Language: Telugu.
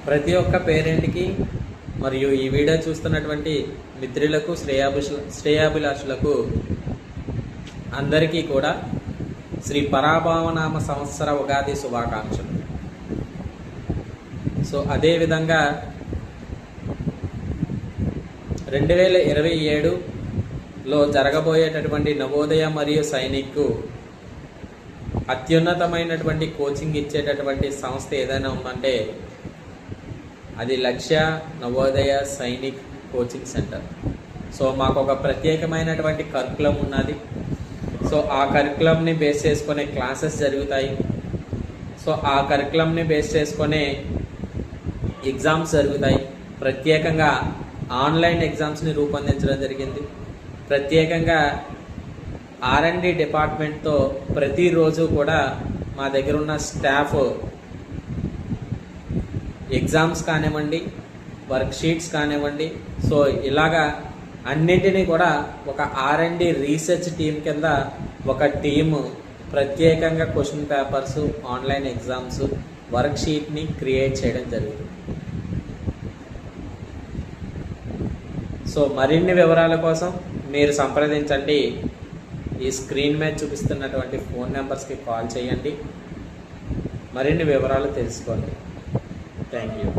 ప్రతి ఒక్క పేరెంట్కి మరియు ఈ వీడియో చూస్తున్నటువంటి మిత్రులకు శ్రేయాభిలాషులకు అందరికీ కూడా శ్రీ పరాభవనామ సంవత్సర ఉగాది శుభాకాంక్షలు. సో అదేవిధంగా 2027లో జరగబోయేటటువంటి నవోదయ మరియు సైనిక్ అత్యున్నతమైనటువంటి కోచింగ్ ఇచ్చేటటువంటి సంస్థ ఏదైనా ఉందంటే అది లక్ష్య Navodaya Sainik coaching centre. So మాకు ఒక ప్రత్యేకమైనటువంటి కరికులం ఉన్నది. సో ఆ కరికులంని బేస్ చేసుకునే క్లాసెస్ జరుగుతాయి. సో ఆ కరికులంని బేస్ చేసుకునే ఎగ్జామ్స్ జరుగుతాయి. ప్రత్యేకంగా ఆన్లైన్ ఎగ్జామ్స్ని రూపొందించడం జరిగింది. ప్రత్యేకంగా R&D డిపార్ట్మెంట్తో ప్రతిరోజు కూడా మా దగ్గర ఉన్న స్టాఫ్ ఎగ్జామ్స్ కానివ్వండి, వర్క్షీట్స్ కానివ్వండి, సో ఇలాగా అన్నింటినీ కూడా ఒక R&D రీసెర్చ్ టీం కింద ఒక టీము ప్రత్యేకంగా క్వశ్చన్ పేపర్స్, ఆన్లైన్ ఎగ్జామ్స్, వర్క్షీట్ని క్రియేట్ చేయడం జరుగుతుంది. సో మరిన్ని వివరాల కోసం మీరు సంప్రదించండి. ఈ స్క్రీన్ మీద చూపిస్తున్నటువంటి ఫోన్ నెంబర్స్కి కాల్ చేయండి. మరిన్ని వివరాలు తెలుసుకోండి. Thank you.